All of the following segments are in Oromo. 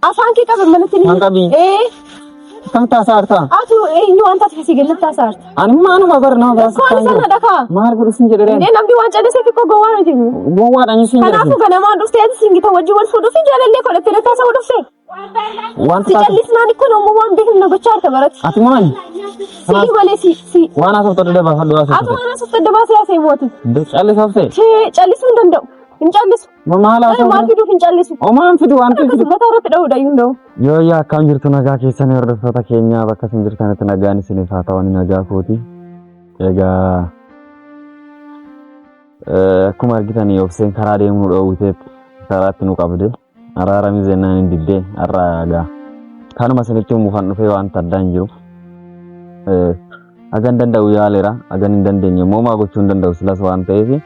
أفانك قبل ما نتني. إيه. كم تاسارت؟ أتو إيه نو أنت تحسي قلت تاسارت. أنا ما برنا بس. كل سنة دكا. ما أعرف سنجرين. إيه نبي وانش أنا سيفي كوجوان جيبي. جوان أنا سنجرين. أنا أفوق أنا ما أدرس تيجي سنجي توجه والفلوس في جال اللي كله ترى تاسا ودرسه. وان تجلس ناني كل يوم وان بيهم نبتشار تبارك. أتمان. سي ولا سي. وانا سوف تدري بس هذا سوف. أتو أنا سوف تدري بس يا سيموتي. بس على سوف. جلس من دندو. إنجلس. ما لا سوف. ما في دو إنجلس. ما في دو أنت. ما تعرف تدو ده يندو. يا كم جرتنا كذا سنة ورد فتا كينيا بكا سنجرتنا تناجاني سنة فتا واني نجا فوتي. يجا. كمار kita nih opsi karena dia mulu utet karena tinu kabde. Arara mizena indide araga. Kan masih itu mufan nufewan terdanjur. Agan danda uyalera, agan dandenya mau mago cundan daus las wan tezi.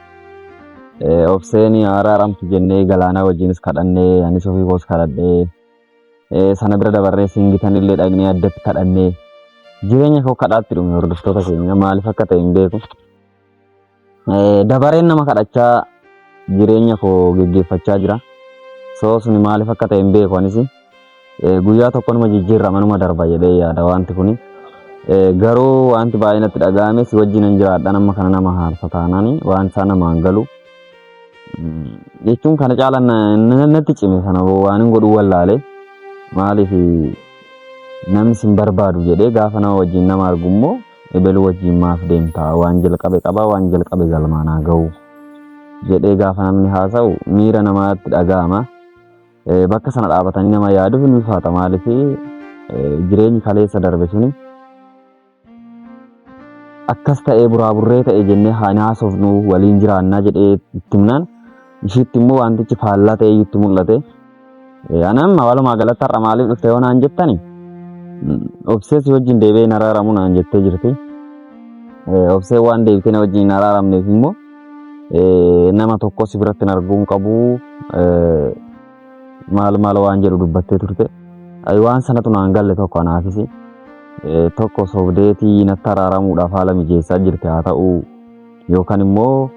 Opsi ni araram tujenne galana wajinis kadanne, ani sofi bos kadane. Sana berada barre singgitan illet agni adat kadane. Jirenya kau kadat tiru menurut stota sehingga malif kata imbeku. Dabareen nama kadhacha jireenya koo geggeeffachaa jira. So suni maaliif akka ta'e hin beeku anis guyyaa tokko nama jijjiirra manuma darba jedhee yaada wanti kuni. Garuu wanti baay'ee natti dhaga'ame si wajjin hin jiraadha nama kana nama haarsa taanaani waan isaa namaan galu. Jechuun kana caalaan natti cime sana waan hin godhu wallaale maaliif namni sin barbaadu jedhee gaafa nama wajjin nama argummoo ebelu wajjin maaf deemta waan jalqabe qaba waan jalqabe galmaanaa ga'u jedhee gaafa namni haasa'u miira namaatti dhaga'ama. Bakka sana dhaabatanii nama yaaduuf ni ulfaata maaliif jireenyi kaleessa darbe suni akkas ta'ee buraaburree ta'e jennee haasofnu waliin jiraannaa jedhee itti himnaan ishiitti immoo wantichi faallaa ta'ee itti mul'ate. Anamma walumaa galatti har'a maaliif dhuftee yoo naan jettani obsees wajjin deebi'ee naraaramu naan jettee jirti. Obsee waan deebitee na wajjin naraaramneef immoo nama tokko si biratti arguun qabu maal waan jedhu dubbattee turte. Waan sanatu naan galle tokko anaafis tokko sobdeetii natti araaramuudhaaf haala mijeessaa jirti haa ta'u yookaan immoo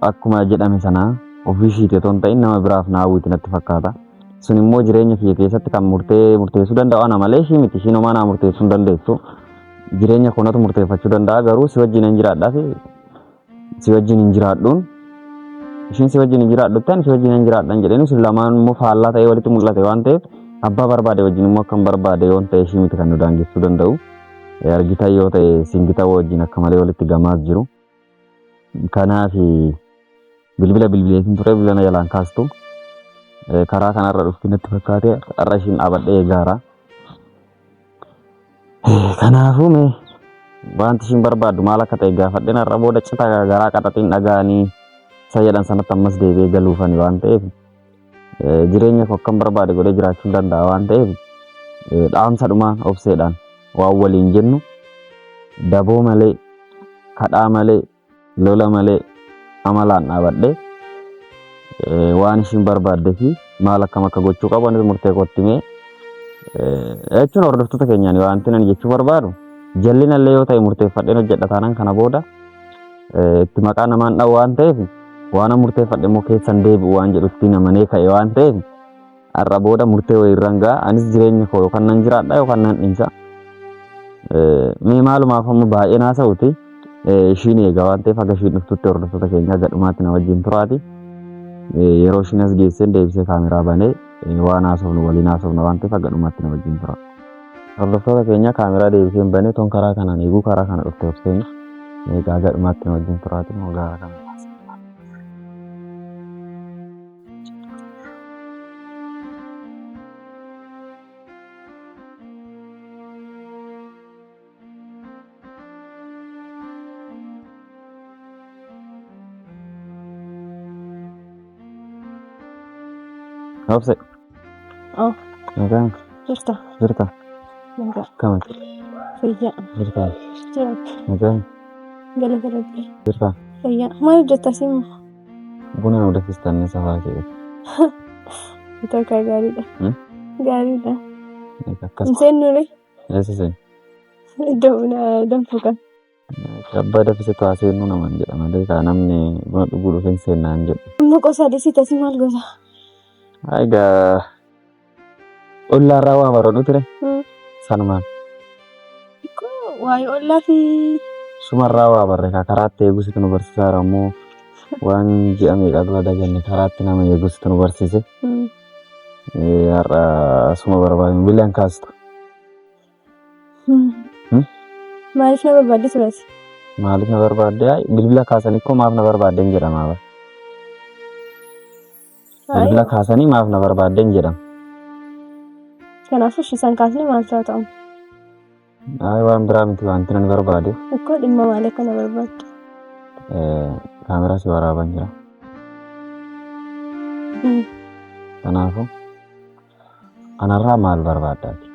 akkuma jedhame sana ofii ishiitii otoo hin ta'in nama biraaf na hawwiiti natti fakkaata. Sun immoo jireenya kiyya keessatti kan murteessuu danda'u ana malee ishii miti ishiin homaa naa murteessuu hin dandeessu. Jireenya koonatu murteeffachuu danda'a garuu si wajjin hin jiraadhaaf si wajjin hin jiraadhuun ishiin si wajjin hin jiraadhutti ani si wajjin hin jiraadhan jedhanii sun lamaan immoo faallaa ta'ee walitti mul'ate waan ta'eef abbaa barbaade wajjin immoo akkam barbaade yoon ta'e ishii miti kan nu daangessuu danda'u. Argitan yoo ta'e singita wajjin akka malee walitti gamaas jiru. Kanaaf bilbileetiin ture bilbila jalaan kaastu karaa kanarra dhufti natti fakkaate har'a ishiin dhaabadhee eegaara. Kanaafuu wanti ishiin barbaaddu maal akka ta'e gaafadheen har'a booda citaa garaa qaxaxiin dhaga'anii isa jedhan sanatti ammas deebi'ee galuufani waan ta'eef jireenya koo akkam barbaade godhee jiraachuu danda'a waan ta'eef dhaamsadhumaan obseedhaan waan waliin jennu daboo malee kadhaa malee lola malee amalaan dhaabadhee waan ishiin barbaadde fi maal akkam akka gochuu qabu anis murtee kottimee jechuun hordoftoota keenyaan wanti ani jechuu barbaadu jallina illee yoo ta'e murteeffadheen hojjedha taanaan kana booda itti maqaa namaan dhawu waan ta'eef waan murteeffadhe immoo keessan deebi'u waan jedhutti namanee ka'e waan ta'eef har'a booda murtee wayiirran ga'a anis jireenya koo yookaan nan jiraadha yookaan nan dhiisa. Mee maalumaaf amma baay'ee naasa'uti ishiin eegaa waan ta'eef akka ishiin dhuftutti hordoftoota keenyaa gadhumaatti na wajjin turaati. Yeroo ishiin as geesseen deebisee kaameraa banee waan haasofnu waliin haasofna waan ta'eef gadhumaatti na wajjin tura. Hordoftoota keenyaa kaameraa deebiseen banee toon karaa kanaan eeguu karaa kana dhuftee obseen eegaa gadhumaatti na wajjin turaati moo gaara kana. Obse. Oh. Nagaan. Jirta. Jirta. Nagaa. Kamati. Fayyaa. Jirta. Jiraatu. Nagaan. Gala. Jirta. Fayyaa. Maal hojjetta simu? Buna nu danfistannee safaa kee. Tokko gaariidha. Gaariidha. Akkas. Seennuure. Eessa seen? Iddoo buna danfu kan. Abbaa dafise to'aa seennuu namaan jedhama. Deekaa namni buna dhuguu dhufeen seennaan jedhu. Amma qosaa dhisita si maal gosa? Egaa Ollaa irraa waa baroodhu ture. Sanumaan. Waa'ee ollaa fi Sumarraa waa barre karaatti eegusitu nu barsiisaa ammoo waan ji'a meeqa dura daganne karaatti nama eegusitu nu barsiise. Har'a suma barbaadin bilaan kaastu. maaliif na barbaadde turees? Maaliif na barbaadde? Bilbila kaasanii koo maaf na barbaadden jedhama bara. Bilbila kaasanii maaf na barbaadden jedhama. Kanaafuu isaan kaasanii maal ta'u? Waan biraa miti wanti nan barbaade. Ikkoo dhimma maal akka na barbaadde? Kaameraa si waraaban jira. Kanaafuu anarraa maal barbaaddaati?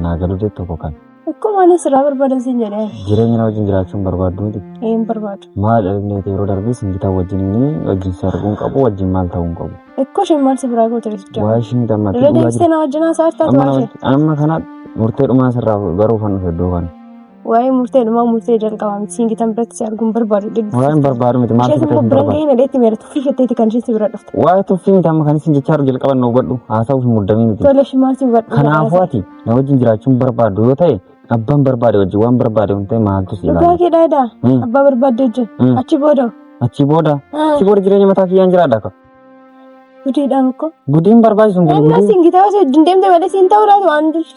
Naa galuu jettu tokko kan. Ikkoo maal sirraa barbaadan siin jedhee? Jireenya na wajjin jiraachuun barbaaddu miti? Hin barbaadu. Maal dhalli yeroo darbee singitaa wajjin sarguun qabu wajjin maal ta'uun qabu? Ikkoo isheen maal si biraa goote jechuudha? Waa ishiin gammatti. Irra deebisee na wajjin haasaa taatu waa ishee? Amma kana murtee dhumaa sirraa garuu fannu hedduu kana. Waa'ee murtee dhumaa murtee jalqabaa miti singitaan biratti si arguun barbaadu dhibbi. Waan barbaadu miti maal ishee sun biraan gahee na dheetti meera tuffii jetteeti kan isheen si bira dhufte. Waa'ee tuffii miti amma kan isin jechaa jiru jalqaban nu hubadhu haasa'uuf hin muddamii miti. Tole ishee maal si hubadhu? Kanaafuu ati na wajjin jiraachuun barbaadu yoo ta'e abbaan barbaade wajjin waan barbaade waan ta'e maaltu si ilaala? Dhugaa kee dhaadaa abbaa barbaadde wajjin achi booda jireenya mataa kiyyaan jiraadha akka. Gudiidhaan akkoo. Gudiin barbaachisu hin gudii. Inni singitaa osoo wajjin deemte malee siin ta'uu laatu waan duri.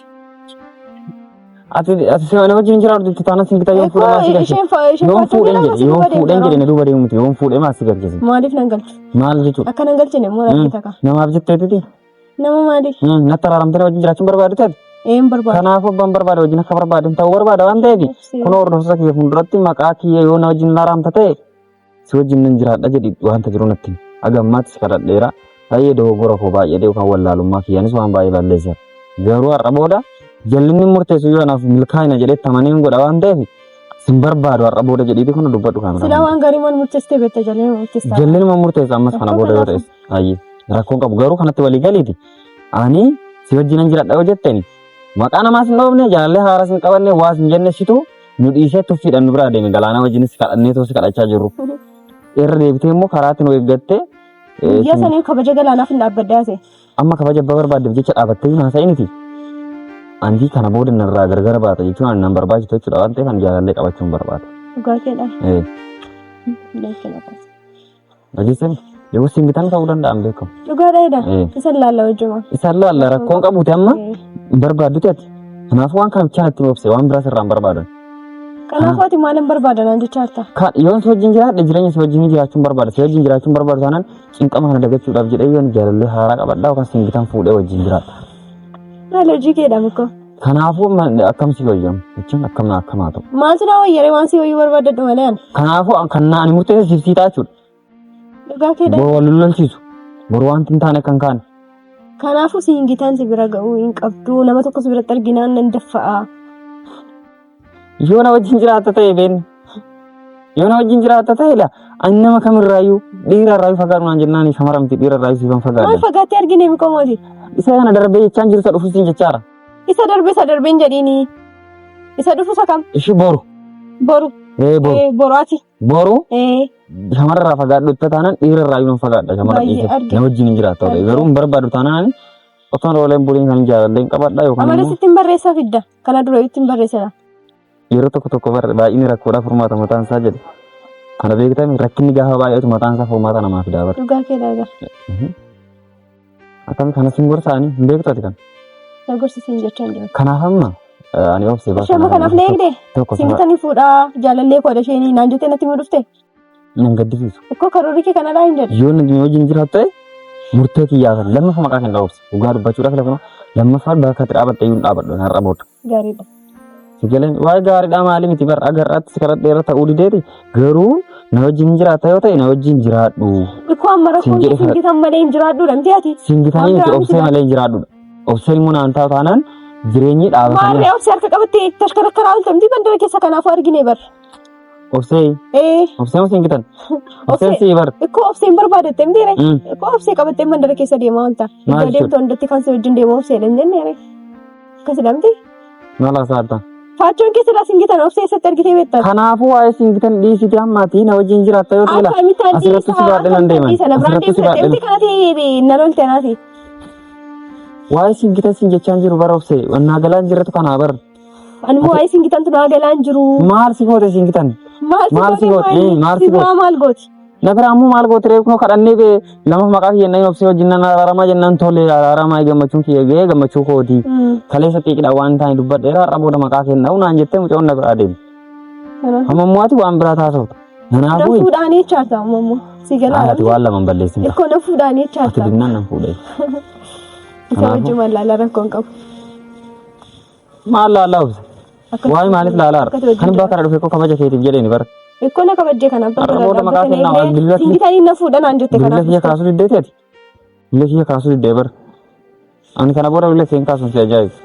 Ati na wajjin jiraatu taana singitaa yoon fuudhee maasii galchise. Yoon fuudheen jedhe na duuba deemu miti yoon fuudhee maasii galchise. Maaliif nan galchu? Maal jechuudha? Akka nan galchine immoo rakkii takka. Namaaf jetteetiti? Nama maali? Natti araaramtee wajjin jiraachuun barbaadu taate? Een barbaadu. Kanaafuu abbaan barbaade wajjin akka barbaadan ta'uu barbaada waan ta'eef kun hordoftoota kiyya fuulduratti maqaa kiyya yoo na wajjin araamta ta'e si wajjin nan jiraadha jedhi wanta jiru natti agammaatti si kadhadheera baay'ee dogoggora koo baay'ee yookaan wallaalummaa kiyyaanis waan baay'ee balleessa garuu har'a booda jallinni murteessu yoo naaf milkaa'ina jedhee tamanii hin godha waan ta'eef sin barbaadu har'a booda jedhiiti kun dubbadhu kaamera. Sila waan gaarii man murteessitee beektaa jallinni murteessaa. Jallinni man murteessa ammas kana booda yoo ta'es baay'ee rakkoon qabu garuu kanatti walii galiiti ani si wajjin nan jiraadha yoo jetteeni. Maqaa namaas hin dhoofne jaalallee haaras hin qabanne waas hin jennesitu nu dhiisee tuffiidhaan nu biraa deeme galaana wajjinis kadhannee toos kadhachaa jirru. Irra deebitee immoo karaatti nu eeggattee. Guyyaa sanii kabaja galaanaaf hin dhaabbaddaase. Amma kabaja abbaa barbaaddeef jecha dhaabbattee hin haasa'initi. Antii kana booda narraa gargar baata jechuun ani nan barbaachisu jechuudha waan ta'eef ani jaalallee qabachuun barbaada. Dhugaateedhaan. Dhageessani yoo singitaan ta'uu danda'an beekamu. Dhugaadhaadhaan. Isan laalla wajjuma. Isan laalla rakkoon qabuute amma. Barbaaddu ta'e kanaafuu waan kana bichaan itti obse waan biraa sirraan barbaadan. Kanaafuu ati maal hin barbaadan jechaarta? Yoon si wajjin jiraadhe jireenya si wajjin jiraachuun barbaada. Si wajjin jiraachuun barbaadu taanaan cinqama kana dagachuudhaaf jedhee yoon jaalallee haaraa qabadhaa yookaan singitaan fuudhee wajjin jiraadha. Maal hojii keedha mikko? Kanaafuu akkam si wayyamu jechuun akkamaa ta'u. Maal si naa wayyaree waan si wayyuu barbaadadhu malee ani? Kanaafuu kan ani murteessisiif ta'a jechuudha. Dhugaa keedha? Boo wal lolchiisu. Bor wanti hin taane kan kaane. Kanaafuu singitaan si bira ga'uu hin qabdu nama tokko si biratti arginaan nan daffa'a. Yoo na wajjin jiraatta ta'e been yoo na wajjin jiraatta ta'e la ani nama kamirraayyuu dhiirarraayyuu fagaadhu naan jennaan shamara miti dhiirarraayyuu siifan fagaadha. Maal fagaattee argine miqoo mooti? Isa kana darbee jechaan jiru isa dhufu siin jechaara. Isa darbeen jedhiini. Isa dhufu isa kam? Ishi boru. Boru. Boru. Boruati. Boru. Shamararraa fagaadhu itti taanaan dhiirarraayyuu nan fagaadha shamara dhiisa. Na wajjin hin jiraata ta'e garuu hin barbaadu taanaan otoo rooleen buliin kan jaalallee hin qabadha yookaan immoo. Amalees ittiin barreessaa fidda. Kana dura ittiin barreessana. Yeroo tokko baay'inni rakkoodhaaf furmaata mataan isaa jedhe. Kana beektan rakkinni gaafa baay'atu mataan isaa furmaata namaa fidaa bara. Dhugaa keedhaa. Akkam kana sin gorsaanii hin beektu ati kan. Na gorsisiin jechaan jiru. Kanaaf amma ani obsee baasa. Shama kanaaf na eegde. Singitanii fuudhaa jaalallee koo dasheenii naan jettee natti mudufte. Nan gaddisiisu. Akkoo karoorri kee kanadhaa hin jedhu. Yoo namni wajjin jiraatu ta'e murtee kiyyaafan lammaffaa maqaa kan dhaabse dhugaa dubbachuudhaaf lafa lammaffaa bakka itti dhaabatte iyyuu dhaabadhu har'a booda. Gaariidha. Sigaleen waa'ee gaariidhaa maali miti bara agarraatti si karadhee irra ta'uu dideeti garuu na wajjin jiraata yoo ta'e na wajjin jiraadhu. Ikkoo amma rakkoon singitan malee hin jiraadhuudha miti ati. Singitanii miti obsee malee hin jiraadhuudha. Obseen immoo naan taa'u taanaan jireenyi dhaabatanii. Maarree obsee harka qabattee tashkarakkaraa ooltamti bandara keessa kanaafuu argine bar. Obsee. Obsee moo singitan? Obseen si bar. Ikkoo obseen barbaadatte mitiire. Ikkoo obsee qabattee mandara keessa deemaa oolta. Iddoo deemtu hundatti kan si wajjin deemaa obsee dha hin jenne akkasiidhamti. Maal haasa'atta? Faachoon keessadhaa singitan obsee eessatti argitee beektaa? Kanaafuu waa'ee singitan dhiisiti ammaatii na wajjin jiraatta yoo ta'e asirratti si baadhee nan deeman. Asirratti si baadhee. Kanatti nan oolteenaati. waa'ee singitan sin jechaan jiru bara obse wannaa galaan jiratu kana bar ani waa'ee singitan tu naa galaan jiru maal si goote singitan maal si goote maal gooti nagaramu maal goote reeku kadhannee be lama maqaa kiyannee obse wajjin araaramaa jennaan tole araaramaa gammachuun kiyya gammachuu kooti kaleessa xiqqidha waan ta'e dubbadheera har'a booda maqaa kennaa unaan jettee mucoon na biraa deemu hamammuwaati waan biraa taasiftu kanaafuu fuudhaanii chaata ammoo si galaa ati waan lama balleessin ikko na fuudhaanii chaata ati dinnaan na fuudhee isa wajjin mallaala rakkoon qabu maal laalaa obse waa'ee maaliif laalaa kan bakka kana dhufee kabaja keetiif jedheeni bara ikko na kabajjee kana har'a booda maqaa kennaa waan bilbilatti singitanii na fuudhanaan jette kana bilbilatti kaasuu diddeeteeti bilbilatti kaasuu diddee bara ani kana booda bilbilatti kaasuun si ajaa'ibu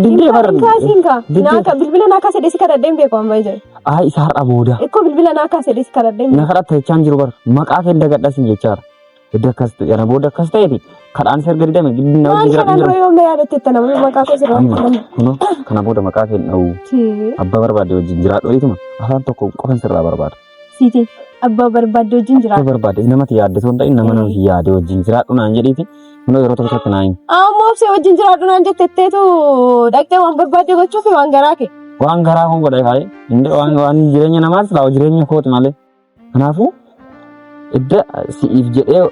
diddee bara naaka bilbila naa kaasee desi kadhadheen beeku amma ijaa isa har'a booda ikko bilbila naa kaasee desi kadhadheen na kadhatta jechaan jiru bara maqaa kee dagadhasin jechaara edda akkas yana booda akkas ta'eeti kadhaan si erga didame giddina hojii jira kana yoo na yaadatte nama maqaa koo sirraa kuno kana booda maqaa kee dha'u abbaa barbaade wajjin jiraadhu dhiituma afaan tokko qofan sirraa barbaada siiti abbaa barbaade wajjin jiraadhu barbaade namatti yaadde son ta'in nama namatti yaade wajjin jiraadhu naan jedhiiti kuno yeroo tokko tokko naan ammoo obsee wajjin jiraadhu naan jettetteetu dhaqxee waan barbaade gochuuf waan garaa kee waan garaa kun godhe kaaye inde waan jireenya namaas laa jireenya kooti malee kanaafuu edda siif jedhee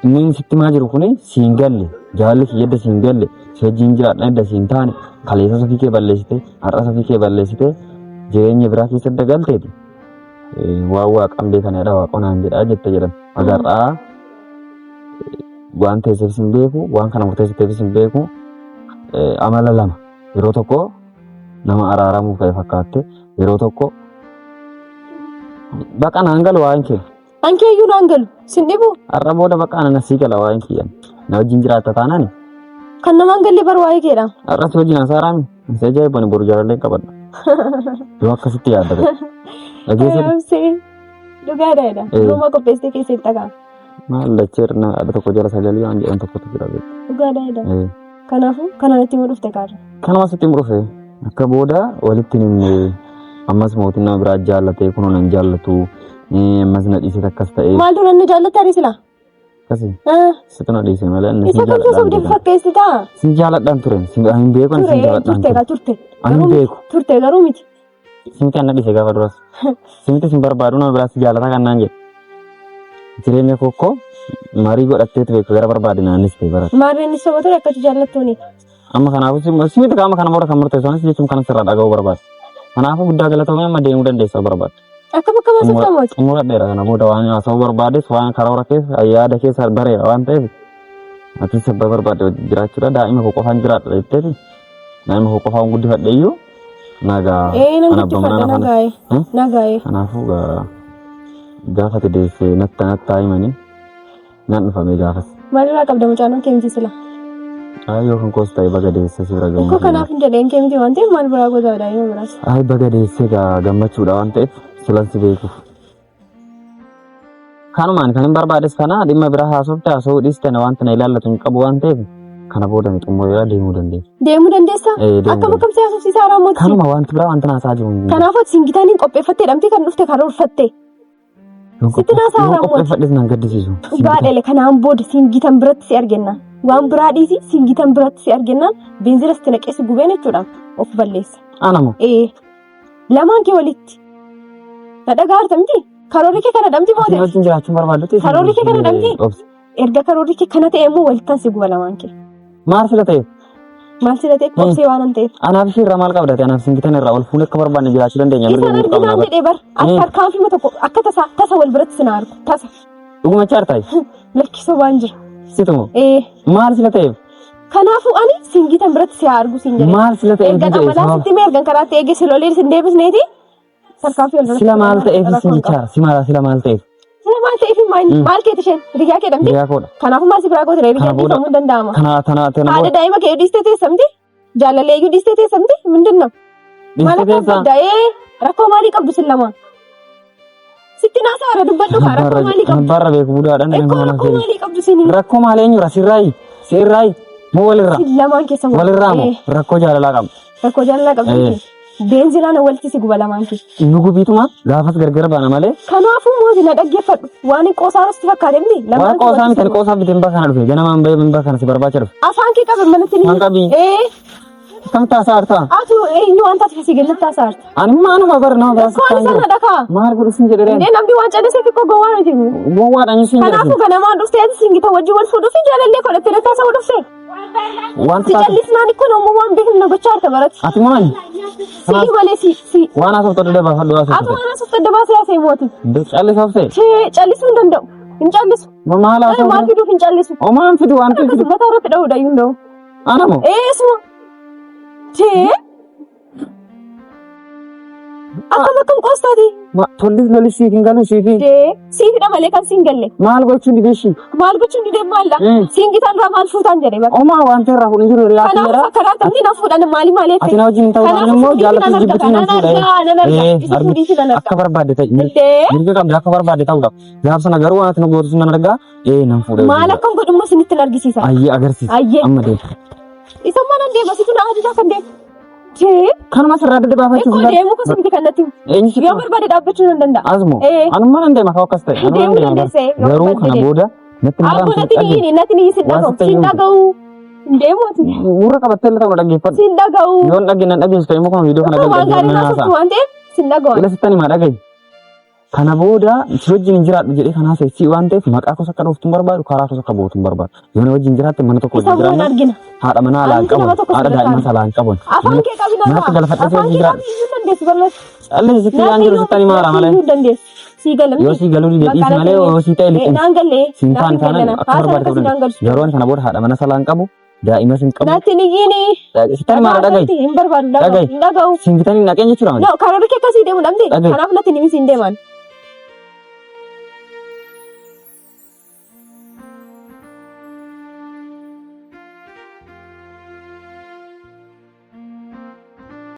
inni sitti maa jiru kuni siin galle jaalli kiyya siin galle wajjin jiraadha edda siin taane kaleessa safii kee balleessite har'a safii kee balleessite jireenya biraa keessatti dagalteeti waa qambee kanadha waaqonaan jedhaa jette jedhan agarraa waan teesseef sin beeku waan kana murteessiteef sin beeku amala lama yeroo tokko nama araaramuuf ka'e fakkaatte yeroo tokko baqa naan galu waan kee ankeeyyuu naan galu sin dhibu har'a booda baqa nana sii gala waan kiyyan na wajjin jiraatta taanaani kan namaan galli bar waa'ee keedha har'a si wajjin hasaaraami isa ajaa'ibani boru jaalallee qabadha yoo akkasitti yaadda dhageessatti dhugaadhaadha duuma qopheessitee keessatti dhagaa maal lacheerna adda tokko jala sagalii waan jedhan tokkotu jira dhugaadhaadha kanaafuu kanatti immoo dhufte kaarra kanuma sitti hin dhufe akka booda walitti nimne ammas mootiin nama biraa jaallatee kunoo nan jaallatu ammas na dhiisee akkas ta'e maaltu nan jaallatte arisila kasi situ na dhiisee malee isa kan keessa hojii fakkeessita sin jaalladhaan ture hin beeku sin jaalladhaan turte ani beeku turte garuu miti simti anna dhiisee gaafa duras simti sin barbaadu nama biraas jaallata kan naan jedhe jireenya kokko marii godhatteetu beeku gara barbaade naannis ta'e bara maariin isa botora akkati jaallattuuni amma kanaafuu simti qaama kana booda kan murteessanis jechuun kana sirraa dhaga'uu barbaade kanaafuu guddaa galatoomee amma deemuu dandeessa barbaade akka bakka maasiftamooti umuradheera kana booda waan haasa'uu barbaades waan karoora keessa yaada keessa bareera waan ta'eef ati sabba barbaade jiraachuudha daa'ima koo qofaan jiraadha jetteeti daa'ima koo qofaan guddifadhe iyyuu nagaa nagaa'e kanaafuu gaafate deessee nattaa himanii naan dhufame gaafas maalirraa qabda mucaan keemti sila yoo kan koos ta'e baga deessee si bira gammachuu ikkoo kanaaf hin jedheen keemti waan ta'eef maal biraa gotaa daa'ima biraas baga deessee gammachuudha waan ta'eef silansi beekuuf kanumaan kan hin barbaades kana dhimma biraa haasofte haasa'uu dhiiste na wanta na ilaallatu hin qabu waan ta'eef kana booda ni xumureera deemuu dandeessa akka bakka haasofsiisaa raamoti kanuma wanti biraa wanta naasaa jiru kanaafuu singitaniin qopheeffattee dhamtee kan dhufte karoorfatte sitti naasaa raamoti qopheeffadhes nan gaddisiisu baadhele kanaan booda singitan biratti si argennaan waan biraa dhiisi singitan biratti si argennaan beenzilas itti naqeessi gubeen jechuudha of balleessa anamo lamaan kee walitti na dhagaarta miti karoorri kee kana dhamti moote wajjin jiraachuun barbaaddutti karoorri kee kana dhamti erga karoorri kee kana ta'e immoo walittan si guba lamaan kee maal sila ta'eef obsee waan hin ta'eef anaaf ishee irraa maal qabdate anaaf singitan irraa ol fuunee akka barbaanne jiraachuu dandeenya isaan arginaan jedhee bar akka harkaanfima tokko akka tasa wal biratti si na argu tasa dhuguma chaartaay lakkisa waan jira situmo maal sila ta'eef kanaafuu ani singitan biratti si argu siin jedhe maal sila ta'eef erga dhamalaa sitti mee ergan karaatti eege si lolee sin deebisneeti harkaanfi wal biratti sila maal ta'eef singichaara sila maal ta'eef maal keeti isheen riyaa kee dhamti kanaafuu maal si biraa goote riyaa dhiifamuu hin danda'ama haadha daa'ima kee dhiistee teessamti jaalallee iyyuu dhiistee teessamti mindinna maal akka baddaa'ee rakkoo maalii qabdu sin lamaan sitti naasaa irra dubbadhu kaa rakkoo maalii qabdu barra beeku budaadhaan rakkoo maalii qabdu sinii rakkoo maalii eenyura sirraayi moo walirraa sin lamaan keessa walirraa moo rakkoo jaalalaa qabdu rakkoo jaalalaa qabdu Beenzilaa na walitti si guba lamaanti. Gubituma gaafas gargar baana malee. Kanaafuu mootii na dhaggeeffadhu. Waan hin qoosaarratti fakkaatanii waan qoosaa miti qoosaa bitin bakka dhufe ganamaan bahee min bakka si barbaacha dhufe. Afaan kee qabe manatti ni. Afaan qabii. Kam taasaarta. Atu eenyu waan taate si galla taasaarta. Ani maanuma barnaa baasa. Waan sana dhakaa. Maal godhu sin jedhee. Namni waan callisee fi gowwaa miti. Gowwaa dhaan sin jedhee. Kanaafuu ganamaan dhuftee singita wajjin wal fuudhuu fi jaalallee godhattee taasa wal dhuftee. Waan si callisnaan kun ammoo waan beeknu gochaa arta baratti. Ati maani. Si malee si. Waan asofta dadee baafadhu asofta. Atu waan asofta dadee baasee asee mooti. Callisofte. Callisuu hin danda'u. Hin callisu. Maal asofta. Maal fiduuf hin callisu. Omaan fidu waan fidu. Mataa irratti dha'uudha iyyuu hin dha'u. Anamoo. Suma. Akkam qoostaati. Tollis siin galu siifi. Siifidha malee kan siin galle. Maal gochuun dideeshi. Maal gochuun didee maalla. Siingitaan irraa maal fuutaan jedhee bakka. Omaa waan ta'eerraa kun jiru riyaa ta'eera. Kanaaf akka raatatti na fuudhan maali malee ta'e. Ati na wajjin ta'uu waan immoo jaallattu jibbitu nan fuudha. Akka barbaadde ta'e. Mirga qabdi akka barbaadde ta'uudha. Gaaf sana garuu waan ati na gootu nan argaa nan fuudha. Maal akkam godhummoo sinitti argisiisa. Ayyee agarsiisa. Amma deema. Isa mana deema situ na ajajaa kan deema. Kanuma sirraa dadda baafachuuf dha. Deemuu gosa miti kan natti. Yoo barbaade dhaabbachuu nan danda'a. Asuma. Anuma nan deema ka'u akkas ta'e. Deemuu dandeessee. Garuu kana booda natti maraan natti ni sin dhaga'u. Deemuuti. Gurra qabattee ta'uu dhaggeeffadhu. Sin dhaga'u. Yoon dhageenan dhageessu ta'e immoo kana viidiyoo kana galgala naasaa. Waan ta'eef sin dhaga'u. Ila sittani maa dhagaye. Kana booda si wajjin hin jiraadhu jedhee kanaa seessii waan ta'eef maqaa kos akka dhooftuun barbaadu karaa kos akka bootuun barbaadu. Yoon wajjin jiraatte mana tokko wajjin jiraanna. Haadha manaa alaan qabuun haadha daa'imman alaan qabuun. Afaan kee qabi nama. Manatti galfadhee si wajjin jiraadhu. Dandeessu barbaadu. Callee sitti waan jiru sittani maara malee. Si galamni. Yoo si galuu dhiisi malee yoo si ta'e liqii. Naan gallee. Siin taan taanaan akka barbaadu ta'uu dandeessu. Yeroo kana booda haadha mana alaan qabu. Daa'ima sin qabu. Naatti ni giini. Sittani maara dhagaye. Hin barbaadu dhagaye. Singitanii naqeen jechuudha. Karoora kee akkasii deemu dhabde. Kanaaf natti ni misiin deeman.